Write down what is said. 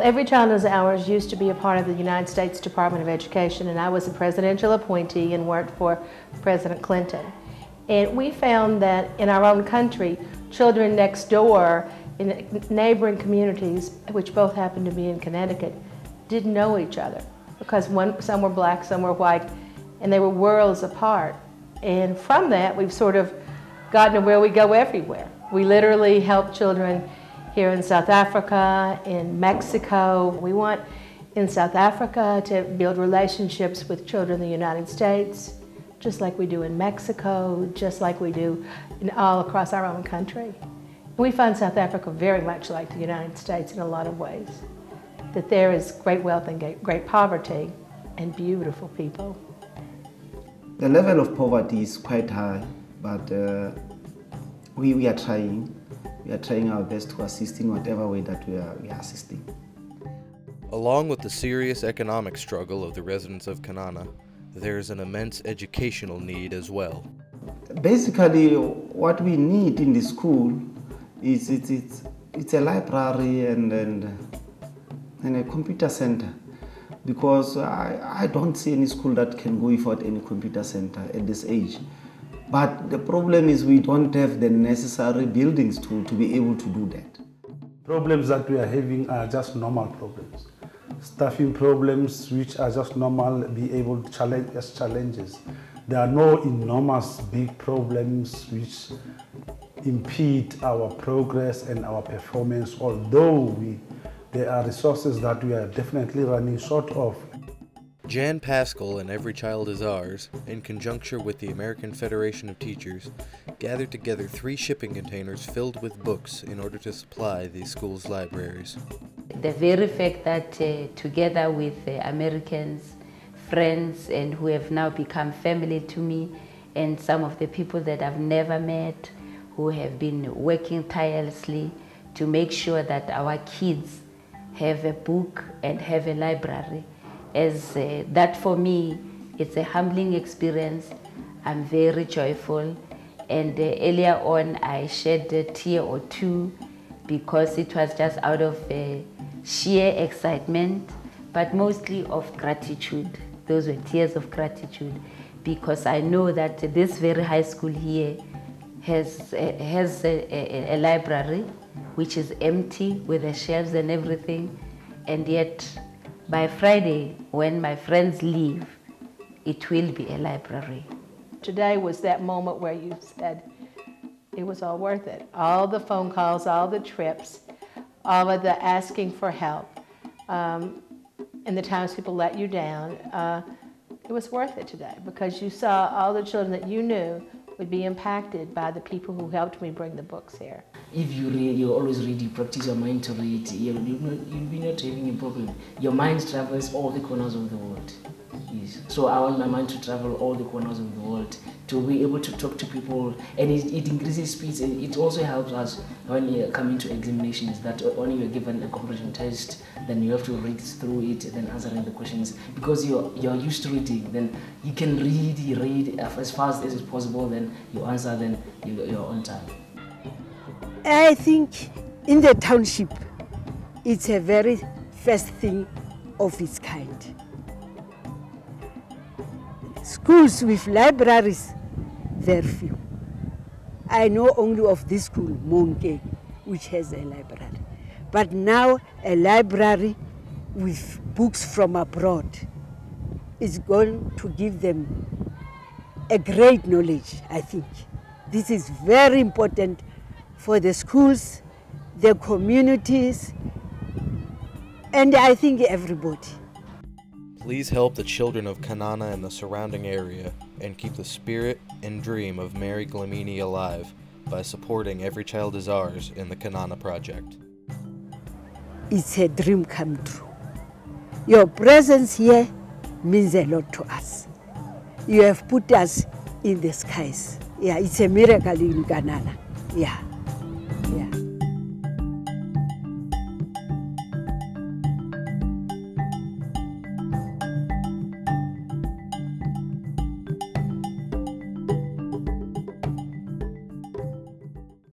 Every Child is Ours used to be a part of the United States Department of Education, and I was a presidential appointee and worked for President Clinton. And we found that in our own country, children next door in neighboring communities, which both happened to be in Connecticut, didn't know each other because some were black, some were white, and they were worlds apart. And from that, we've sort of gotten to where we go everywhere. We literally help children here in South Africa, in Mexico. We want in South Africa to build relationships with children in the United States, just like we do in Mexico, just like we do all across our own country. We find South Africa very much like the United States in a lot of ways, that there is great wealth and great poverty and beautiful people. The level of poverty is quite high, but we are trying. We are trying our best to assist in whatever way that we are assisting. Along with the serious economic struggle of the residents of Kanana, there is an immense educational need as well. Basically, what we need in the school is it's a library and a computer center, because I don't see any school that can go without any computer center at this age. But the problem is we don't have the necessary buildings to be able to do that. Problems that we are having are just normal problems. Staffing problems which are just normal, be able to challenge as challenges. There are no enormous big problems which impede our progress and our performance, although there are resources that we are definitely running short of. Jan Pascal and Every Child is Ours, in conjunction with the American Federation of Teachers, gathered together 3 shipping containers filled with books in order to supply these schools' libraries. The very fact that together with Americans, friends, and who have now become family to me, and some of the people that I've never met, who have been working tirelessly to make sure that our kids have a book and have a library. That for me, it's a humbling experience. I'm very joyful. And earlier on, I shed a tear or two because it was just out of sheer excitement, but mostly of gratitude. Those were tears of gratitude because I know that this very high school here has a library which is empty with the shelves and everything, and yet by Friday, when my friends leave, it will be a library. Today was that moment where you said it was all worth it. All the phone calls, all the trips, all of the asking for help, and the times people let you down, it was worth it today because you saw all the children that you knew would be impacted by the people who helped me bring the books here. If you read, you always read, you practice your mind to read, you'll be not having a problem. Your mind travels all the corners of the world. Yes. So I want my mind to travel all the corners of the world, to be able to talk to people, and it increases speed, and it also helps us when you come into examinations, that when you're given a comprehension test, then you have to read through it, then answering the questions. Because you're used to reading, then you can read as fast as possible, then you answer, then you're on time. I think in the township, it's a very first thing of its kind. Schools with libraries, very few. I know only of this school, Monke, which has a library. But now a library with books from abroad is going to give them a great knowledge, I think. This is very important for the schools, the communities, and I think everybody. Please help the children of Kanana and the surrounding area and keep the spirit and dream of Mary Dlamini alive by supporting Every Child is Ours in the Kanana project. It's a dream come true. Your presence here means a lot to us. You have put us in the skies. Yeah, it's a miracle in Kanana. Yeah.